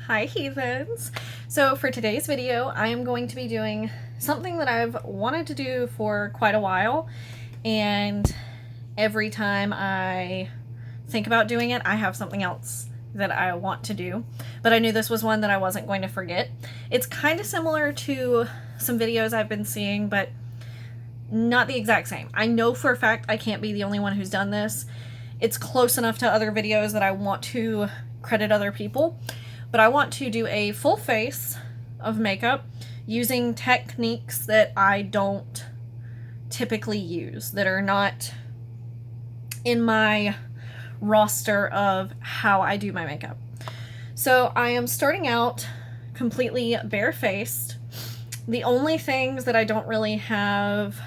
Hi heathens! So for today's video, I am going to be doing something that I've wanted to do for quite a while, and every time I think about doing it, I have something else that I want to do, but I knew this was one that I wasn't going to forget. It's kind of similar to some videos I've been seeing, but not the exact same. I know for a fact I can't be the only one who's done this. It's close enough to other videos that I want to credit other people, but I want to do a full face of makeup using techniques that I don't typically use, that are not in my roster of how I do my makeup. So I am starting out completely barefaced. The only things that I don't really have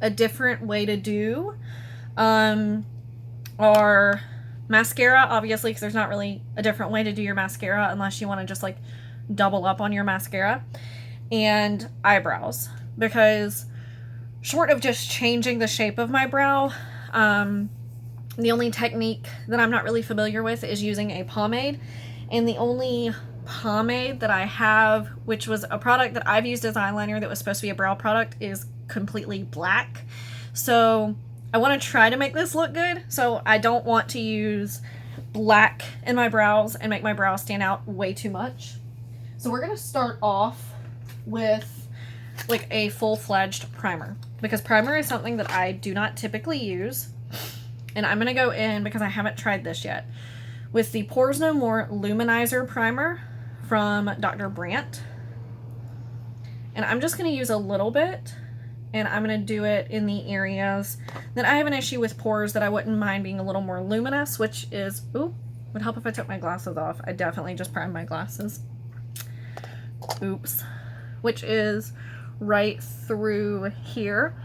a different way to do are mascara, obviously, because there's not really a different way to do your mascara unless you want to just like double up on your mascara, and eyebrows, because short of just changing the shape of my brow, the only technique that I'm not really familiar with is using a pomade, and the only pomade that I have, which was a product that I've used as eyeliner that was supposed to be a brow product, is completely black. So I want to try to make this look good, so I don't want to use black in my brows and make my brows stand out way too much. So we're going to start off with like a full-fledged primer, because primer is something that I do not typically use. And I'm going to go in, because I haven't tried this yet, with the Pores No More Luminizer Primer from Dr. Brandt. And I'm just going to use a little bit, and I'm going to do it in the areas that I have an issue with pores that I wouldn't mind being a little more luminous, which is, ooh, would help if I took my glasses off. I definitely just primed my glasses. Oops. Which is right through here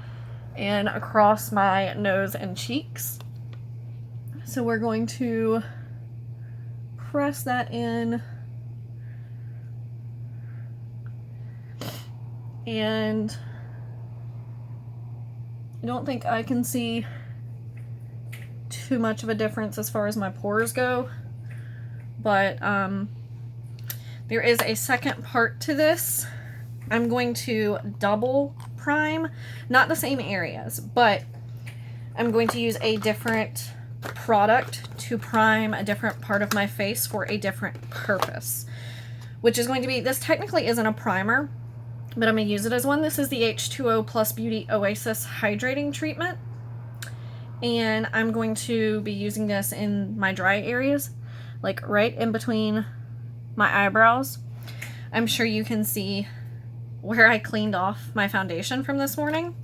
and across my nose and cheeks. So we're going to press that in, and I don't think I can see too much of a difference as far as my pores go, but there is a second part to this. I'm going to double prime, not the same areas, but I'm going to use a different product to prime a different part of my face for a different purpose, which is going to be, this technically isn't a primer, but I'm going to use it as one. This is the H2O Plus Beauty Oasis Hydrating Treatment, and I'm going to be using this in my dry areas, like right in between my eyebrows. I'm sure you can see where I cleaned off my foundation from this morning,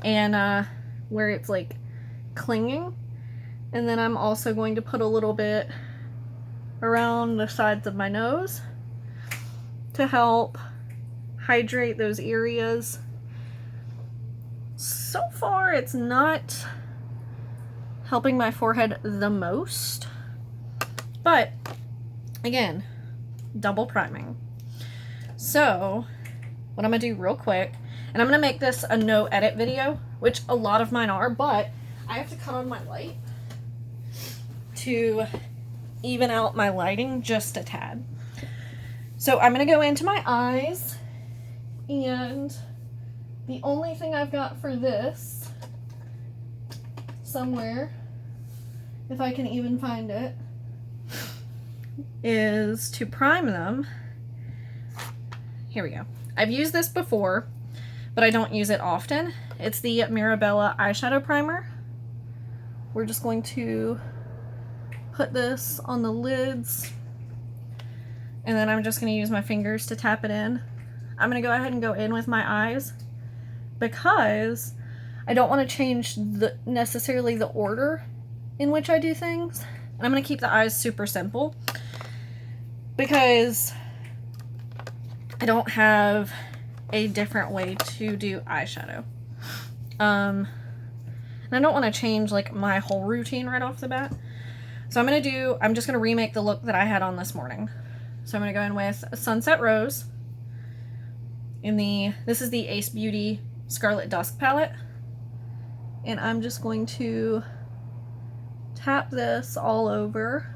and where it's like clinging. And then I'm also going to put a little bit around the sides of my nose to help hydrate those areas. So far, it's not helping my forehead the most, but again, double priming. So what I'm gonna do real quick, and I'm gonna make this a no edit video, which a lot of mine are, but I have to cut on my light to even out my lighting just a tad. So I'm gonna go into my eyes, and the only thing I've got for this somewhere, if I can even find it, is to prime them. Here we go. I've used this before, but I don't use it often. It's the Mirabella eyeshadow primer. We're just going to put this on the lids, and then I'm just going to use my fingers to tap it in. I'm going to go ahead and go in with my eyes, because I don't want to change necessarily the order in which I do things. And I'm going to keep the eyes super simple, because I don't have a different way to do eyeshadow. And I don't want to change like my whole routine right off the bat. So I'm just going to remake the look that I had on this morning. So I'm going to go in with Sunset Rose this is the Ace Beauty Scarlet Dusk palette. And I'm just going to tap this all over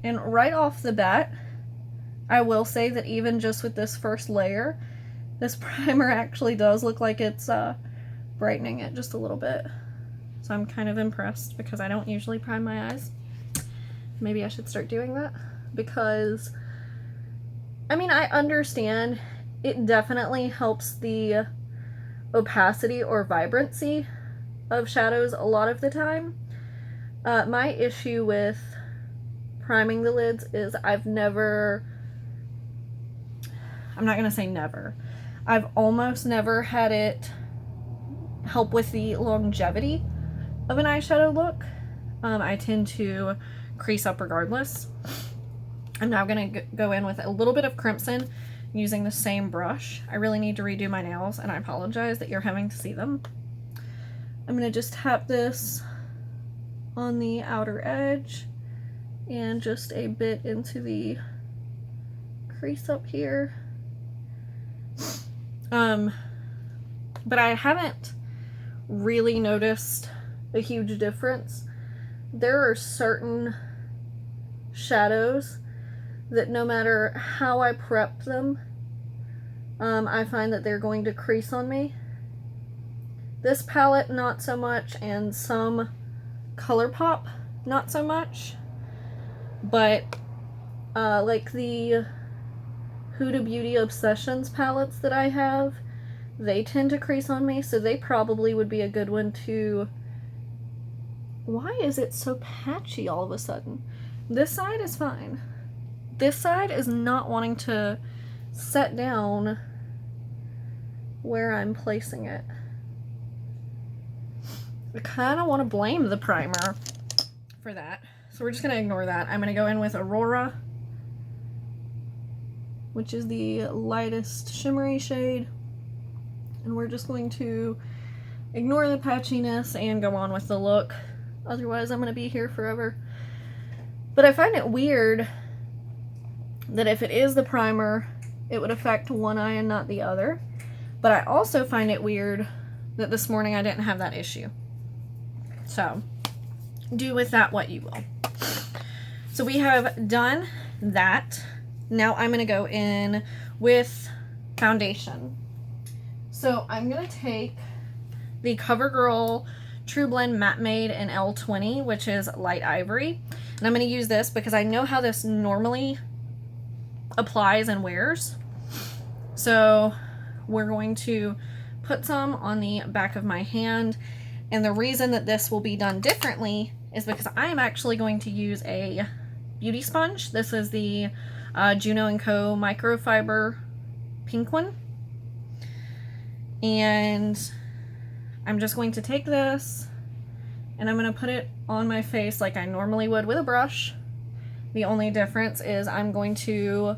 And right off the bat, I will say that even just with this first layer, this primer actually does look like it's brightening it just a little bit. So I'm kind of impressed because I don't usually prime my eyes. Maybe I should start doing that because, I mean, I understand it definitely helps the opacity or vibrancy of shadows a lot of the time. My issue with priming the lids is I'm not gonna say never, I've almost never had it help with the longevity of an eyeshadow look. I tend to crease up regardless. I'm now gonna go in with a little bit of crimson using the same brush. I really need to redo my nails and I apologize that you're having to see them. I'm gonna just tap this on the outer edge and just a bit into the crease up here. But I haven't really noticed a huge difference. There are certain shadows that no matter how I prep them, I find that they're going to crease on me. This palette, not so much, and some ColourPop, not so much. But, like the Huda Beauty Obsessions palettes that I have, they tend to crease on me, so they probably would be a good one to... Why is it so patchy all of a sudden? This side is fine. This side is not wanting to set down where I'm placing it. I kind of want to blame the primer for that. So we're just going to ignore that. I'm going to go in with Aurora, which is the lightest shimmery shade. And we're just going to ignore the patchiness and go on with the look. Otherwise, I'm going to be here forever. But I find it weird that if it is the primer, it would affect one eye and not the other. But I also find it weird that this morning I didn't have that issue. So, do with that what you will. So we have done that. Now I'm going to go in with foundation. So I'm going to take the Covergirl TruBlend Matte Made in L20, which is light ivory. And I'm going to use this because I know how this normally applies and wears. So we're going to put some on the back of my hand. And the reason that this will be done differently is because I'm actually going to use a beauty sponge. This is the Juno Co microfiber pink one. And I'm just going to take this and I'm going to put it on my face like I normally would with a brush. The only difference is I'm going to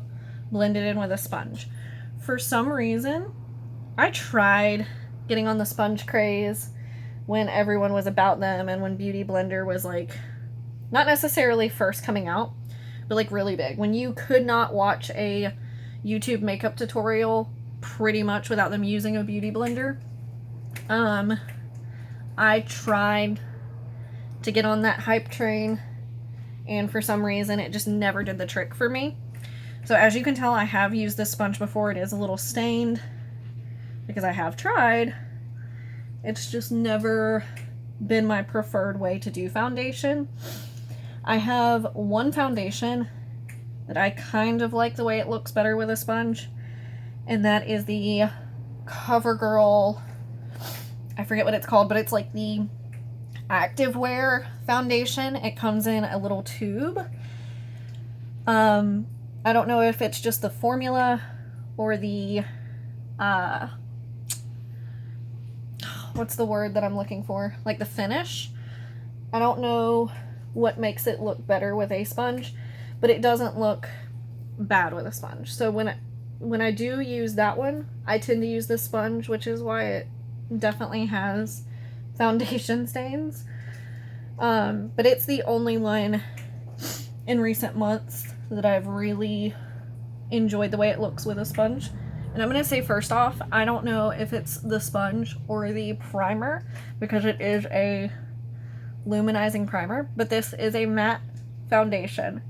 blend it in with a sponge. For some reason, I tried getting on the sponge craze when everyone was about them and when Beauty Blender was like, not necessarily first coming out, but like really big. When you could not watch a YouTube makeup tutorial pretty much without them using a Beauty Blender. I tried to get on that hype train and for some reason it just never did the trick for me. So as you can tell, I have used this sponge before. It is a little stained because I have tried. It's just never been my preferred way to do foundation. I have one foundation that I kind of like the way it looks better with a sponge, and that is the Covergirl, I forget what it's called, but it's like the activewear foundation. It comes in a little tube. I don't know if it's just the formula or the, what's the word that I'm looking for? Like the finish. I don't know what makes it look better with a sponge, but it doesn't look bad with a sponge. So when I do use that one, I tend to use this sponge, which is why it definitely has foundation stains. But it's the only one in recent months that I've really enjoyed the way it looks with a sponge. And I'm going to say first off, I don't know if it's the sponge or the primer because it is a luminizing primer, but this is a matte foundation.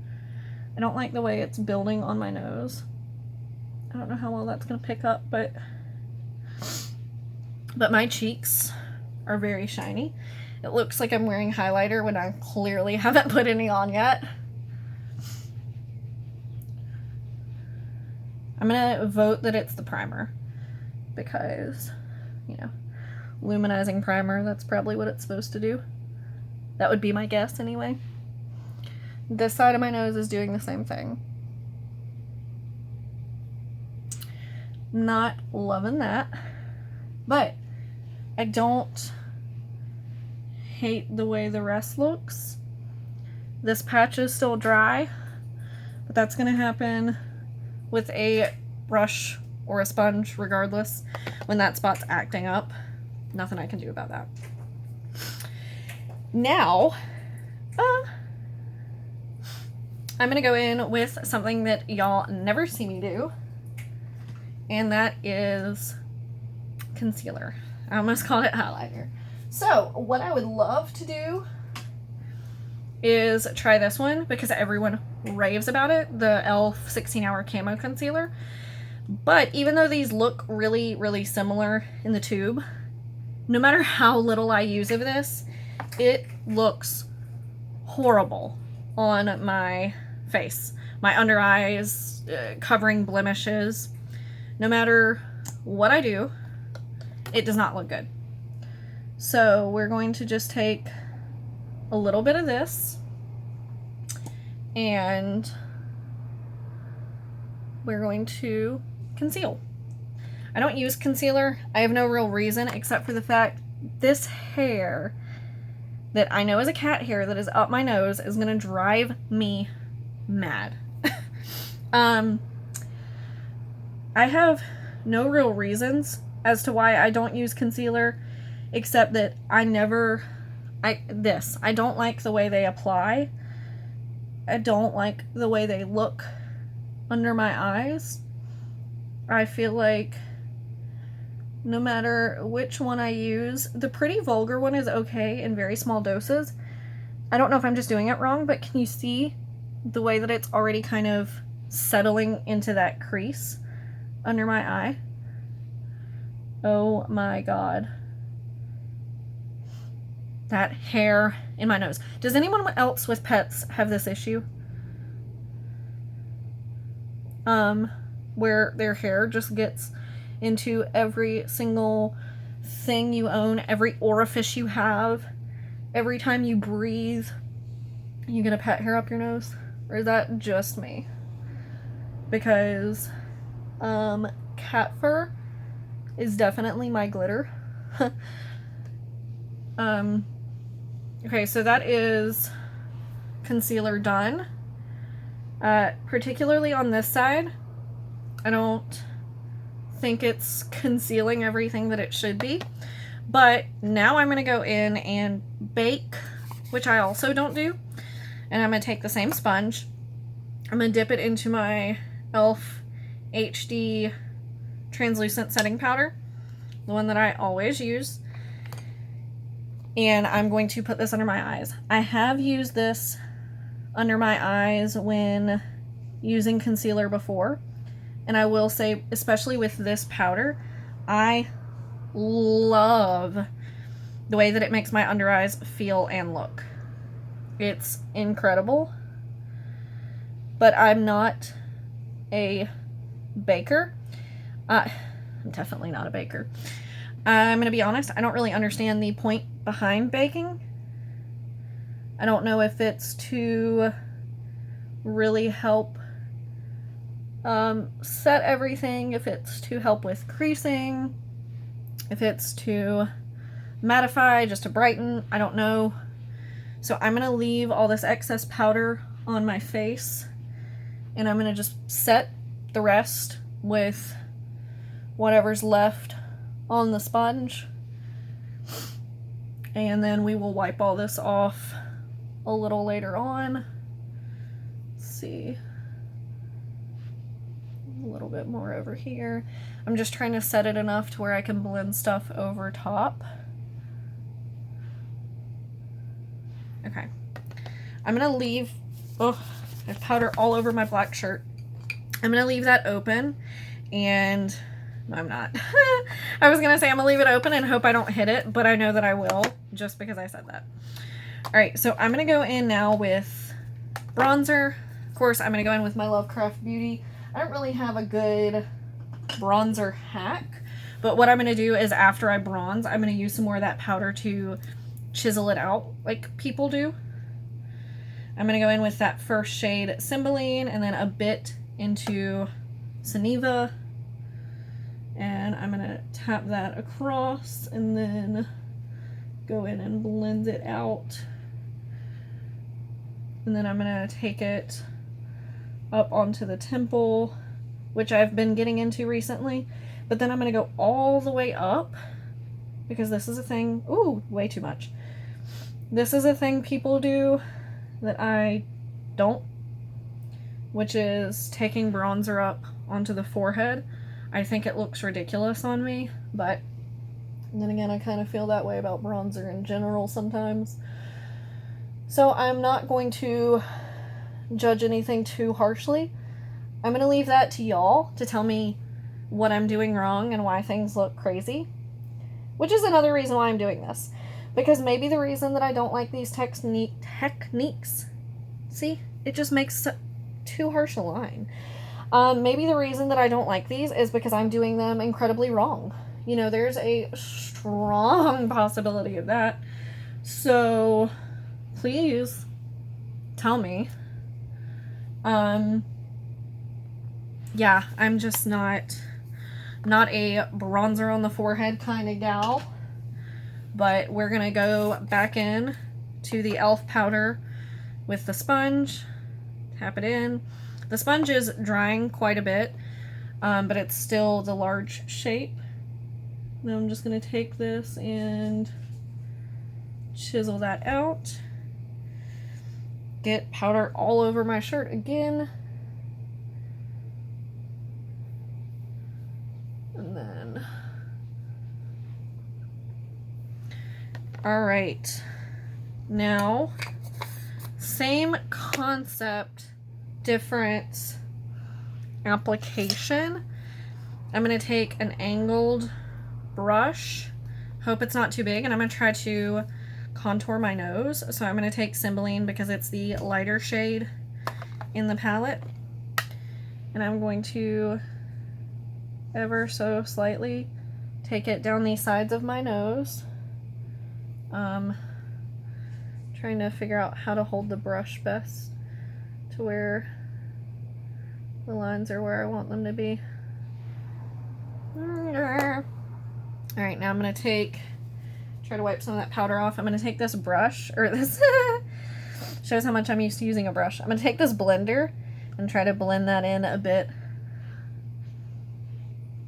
I don't like the way it's building on my nose. I don't know how well that's going to pick up, but my cheeks are very shiny. It looks like I'm wearing highlighter when I clearly haven't put any on yet. I'm going to vote that it's the primer because, you know, luminizing primer, that's probably what it's supposed to do. That would be my guess anyway. This side of my nose is doing the same thing. Not loving that, but I don't hate the way the rest looks. This patch is still dry, but that's going to happen with a brush or a sponge regardless when that spot's acting up. Nothing I can do about that. Now, I'm going to go in with something that y'all never see me do, and that is concealer. I almost called it highlighter. So, what I would love to do is try this one because everyone raves about it, the e.l.f. 16-Hour Camo Concealer. But even though these look really, really similar in the tube, no matter how little I use of this, it looks horrible on my face. My under eyes, covering blemishes. No matter what I do, it does not look good. So we're going to just take a little bit of this and we're going to conceal. I don't use concealer. I have no real reason except for the fact this hair that I know is a cat hair that is up my nose is going to drive me mad. I have no real reasons as to why I don't use concealer, except that I don't like the way they apply. I don't like the way they look under my eyes. I feel like no matter which one I use, the Pretty Vulgar one is okay in very small doses. I don't know if I'm just doing it wrong, but can you see the way that it's already kind of settling into that crease under my eye? Oh my god. That hair in my nose. Does anyone else with pets have this issue? Where their hair just gets into every single thing you own, every orifice you have, every time you breathe, you get a pet hair up your nose? Or is that just me? Because, cat fur is definitely my glitter. Okay, so that is concealer done. Particularly on this side, I don't think it's concealing everything that it should be. But now I'm going to go in and bake, which I also don't do. And I'm going to take the same sponge. I'm going to dip it into my e.l.f. HD translucent setting powder, the one that I always use. And I'm going to put this under my eyes. I have used this under my eyes when using concealer before. And I will say, especially with this powder, I love the way that it makes my under eyes feel and look. It's incredible. But I'm not a baker. I'm definitely not a baker. I'm going to be honest, I don't really understand the point behind baking. I don't know if it's to really help set everything, if it's to help with creasing, if it's to mattify, just to brighten, I don't know. So I'm going to leave all this excess powder on my face, and I'm going to just set the rest with whatever's left on the sponge. And then we will wipe all this off a little later on. Let's see. A little bit more over here. I'm just trying to set it enough to where I can blend stuff over top. Okay. I'm gonna leave, I have powder all over my black shirt. I'm going to leave that open, and no, I'm not. I was going to say I'm going to leave it open and hope I don't hit it, but I know that I will just because I said that. All right, so I'm going to go in now with bronzer. Of course, I'm going to go in with my Lovecraft Beauty. I don't really have a good bronzer hack, but what I'm going to do is after I bronze, I'm going to use some more of that powder to chisel it out like people do. I'm going to go in with that first shade Cymbeline and then a bit into Suniva. And I'm going to tap that across and then go in and blend it out. And then I'm going to take it up onto the temple, which I've been getting into recently. But then I'm going to go all the way up because this is a thing. Ooh, way too much. This is a thing people do that I don't, which is taking bronzer up onto the forehead. I think it looks ridiculous on me, but then again, I kind of feel that way about bronzer in general sometimes. So I'm not going to judge anything too harshly. I'm going to leave that to y'all to tell me what I'm doing wrong and why things look crazy, which is another reason why I'm doing this. Because maybe the reason that I don't like these techniques, see, it just makes too harsh a line. Maybe the reason that I don't like these is because I'm doing them incredibly wrong. You know, there's a strong possibility of that. So, please tell me. Yeah, I'm just not a bronzer on the forehead kind of gal. But we're going to go back in to the e.l.f. powder with the sponge. Tap it in. The sponge is drying quite a bit, but it's still the large shape. Now I'm just going to take this and chisel that out. Get powder all over my shirt again. And then... Alright, now, same concept, different application. I'm going to take an angled brush, hope it's not too big, and I'm going to try to contour my nose. So I'm going to take Cymbeline because it's the lighter shade in the palette, and I'm going to ever so slightly take it down the sides of my nose. Trying to figure out how to hold the brush best to where the lines are where I want them to be. Alright, now I'm going to try to wipe some of that powder off. I'm going to take this brush, or this shows how much I'm used to using a brush. I'm going to take this blender and try to blend that in a bit.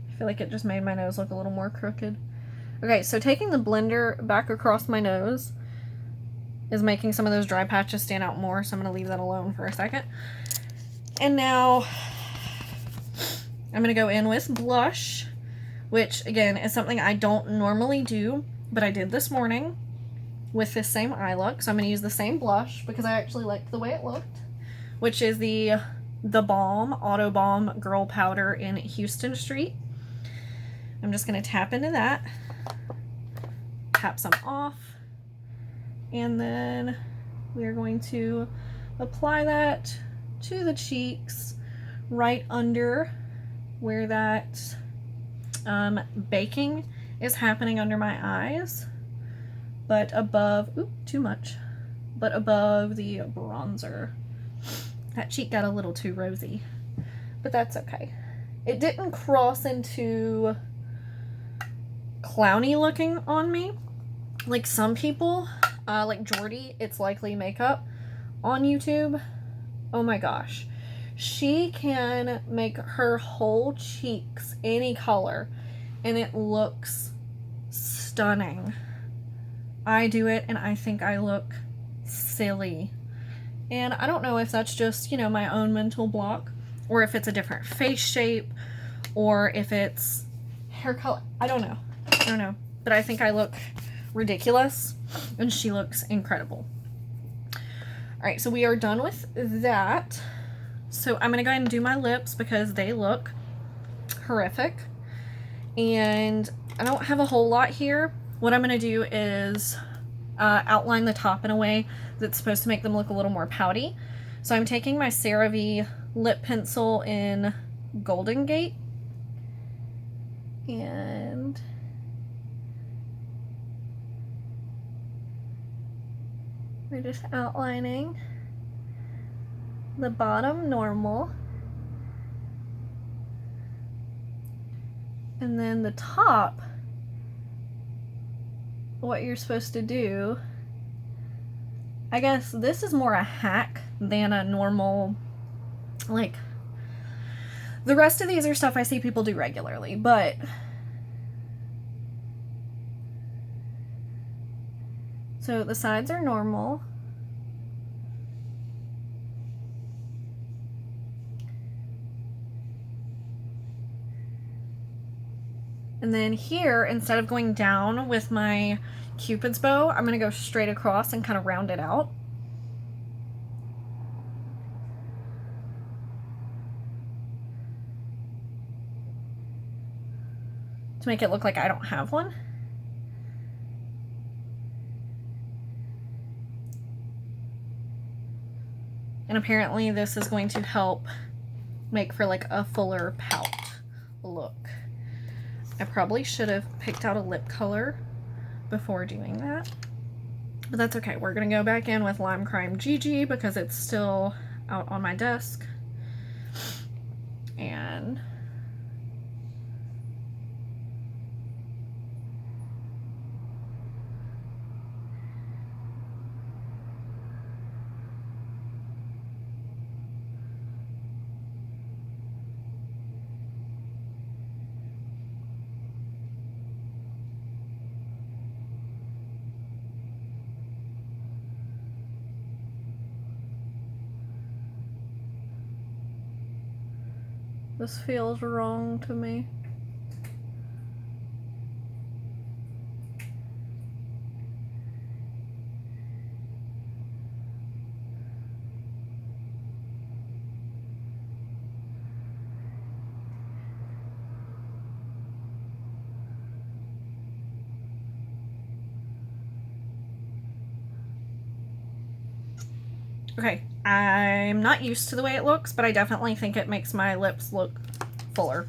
I feel like it just made my nose look a little more crooked. Okay, so taking the blender back across my nose is making some of those dry patches stand out more, so I'm going to leave that alone for a second. And now I'm going to go in with blush, which, again, is something I don't normally do, but I did this morning with this same eye look. So I'm going to use the same blush because I actually liked the way it looked, which is the Balm Auto Balm Girl Powder in Houston Street. I'm just going to tap into that. Tap some off, and then we are going to apply that to the cheeks right under where that baking is happening under my eyes, but above, oop, too much, but above the bronzer. That cheek got a little too rosy, but that's okay. It didn't cross into clowny looking on me like some people, like Jordy, It's Likely Makeup on YouTube. Oh my gosh, she can make her whole cheeks any color and it looks stunning. I do it and I think I look silly, and I don't know if that's just, you know, my own mental block, or if it's a different face shape, or if it's hair color. I don't know, but I think I look ridiculous and she looks incredible. Alright, so we are done with that. So I'm going to go ahead and do my lips because they look horrific. And I don't have a whole lot here. What I'm going to do is outline the top in a way that's supposed to make them look a little more pouty. So I'm taking my Ceravi lip pencil in Golden Gate. And we're just outlining the bottom normal. And then the top, what you're supposed to do, I guess this is more a hack than a normal, like, the rest of these are stuff I see people do regularly, but so the sides are normal. And then here, instead of going down with my Cupid's bow, I'm going to go straight across and kind of round it out. To make it look like I don't have one. And apparently this is going to help make for like a fuller pout look. I probably should have picked out a lip color before doing that. But that's okay. We're going to go back in with Limecrime GiGi because it's still out on my desk. And this feels wrong to me. Okay, I'm not used to the way it looks, but I definitely think it makes my lips look fuller.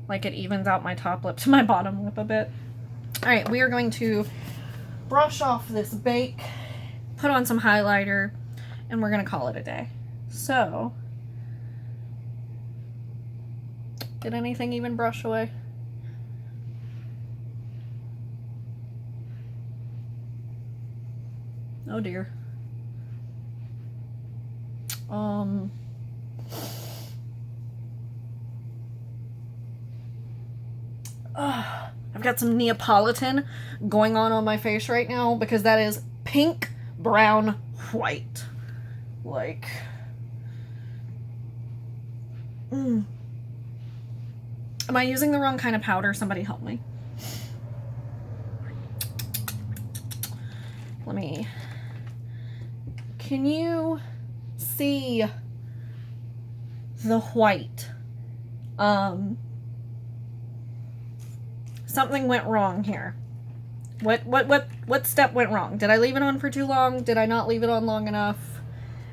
Like it evens out my top lip to my bottom lip a bit. Alright, we are going to brush off this bake, put on some highlighter, and we're going to call it a day. So, did anything even brush away? Oh dear. I've got some Neapolitan going on my face right now because that is pink, brown, white. Like, am I using the wrong kind of powder? Somebody help me. Let me, can you see the white? Something went wrong here. What step went wrong? Did I leave it on for too long? Did I not leave it on long enough?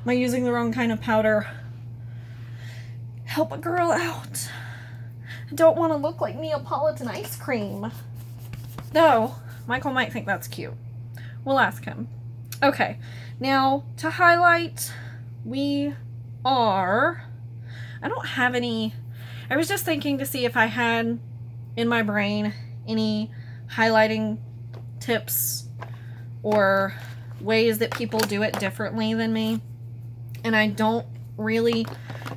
Am I using the wrong kind of powder? Help a girl out. I don't want to look like Neapolitan ice cream. No, Michael might think that's cute. We'll ask him. Okay, now to highlight, we are, I don't have any, I was just thinking to see if I had in my brain any highlighting tips or ways that people do it differently than me. And I don't really,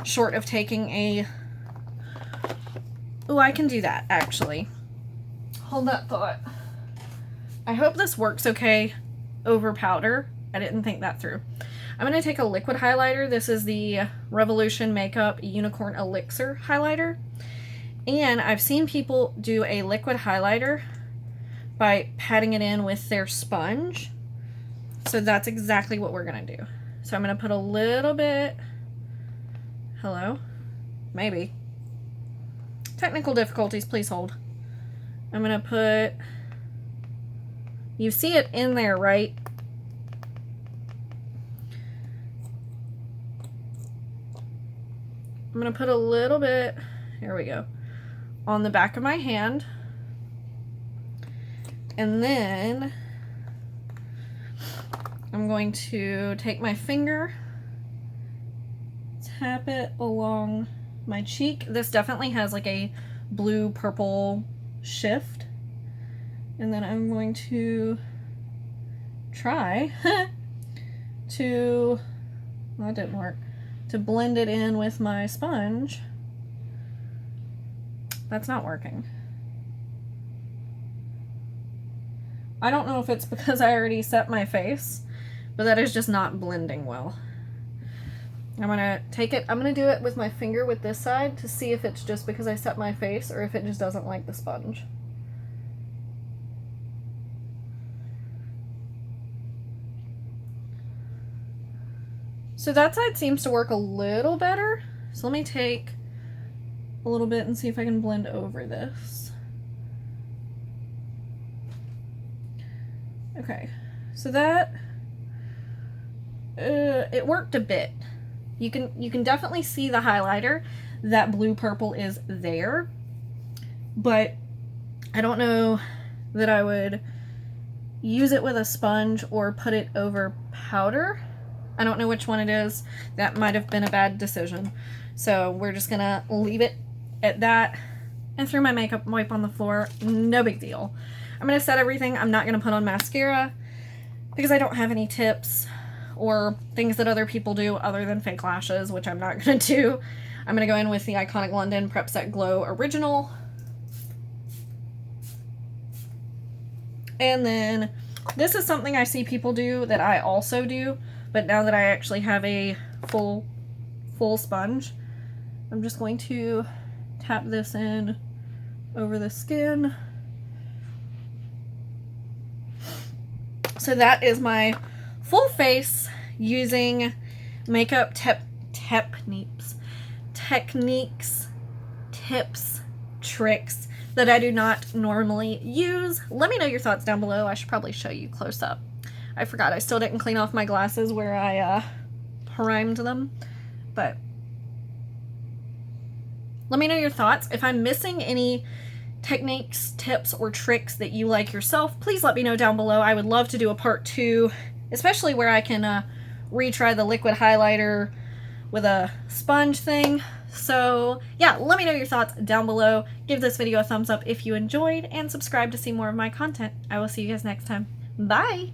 short of taking a, oh, I can do that actually. Hold that thought. I hope this works okay over powder. I didn't think that through. I'm going to take a liquid highlighter. This is the Revolution Makeup Unicorn Elixir highlighter. And I've seen people do a liquid highlighter by patting it in with their sponge. So that's exactly what we're going to do. So I'm going to put a little bit, hello, maybe. Technical difficulties, please hold. I'm going to put, you see it in there, right? I'm going to put a little bit, here we go, on the back of my hand. And then I'm going to take my finger, tap it along my cheek. This definitely has like a blue-purple shift. And then I'm going to try to, well, that didn't work, to blend it in with my sponge. That's not working. I don't know if it's because I already set my face, but that is just not blending well. I'm gonna take it, I'm gonna do it with my finger with this side to see if it's just because I set my face or if it just doesn't like the sponge. So that side seems to work a little better. So let me take a little bit and see if I can blend over this. Okay, so that it worked a bit. You can definitely see the highlighter. That blue purple is there, but I don't know that I would use it with a sponge or put it over powder. I don't know which one it is. That might have been a bad decision. So we're just gonna leave it at that. And threw my makeup wipe on the floor. No big deal. I'm gonna set everything. I'm not gonna put on mascara because I don't have any tips or things that other people do other than fake lashes, which I'm not gonna do. I'm gonna go in with the Iconic London Prep Set Glow Original. And then this is something I see people do that I also do, but now that I actually have a full sponge, I'm just going to tap this in over the skin. So that is my full face using makeup techniques, tips, tricks that I do not normally use. Let me know your thoughts down below. I should probably show you close up. I forgot I still didn't clean off my glasses where I primed them, but let me know your thoughts. If I'm missing any techniques, tips, or tricks that you like yourself, please let me know down below. I would love to do a part 2, especially where I can retry the liquid highlighter with a sponge thing. So yeah, let me know your thoughts down below. Give this video a thumbs up if you enjoyed, and subscribe to see more of my content. I will see you guys next time. Bye!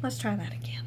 Let's try that again.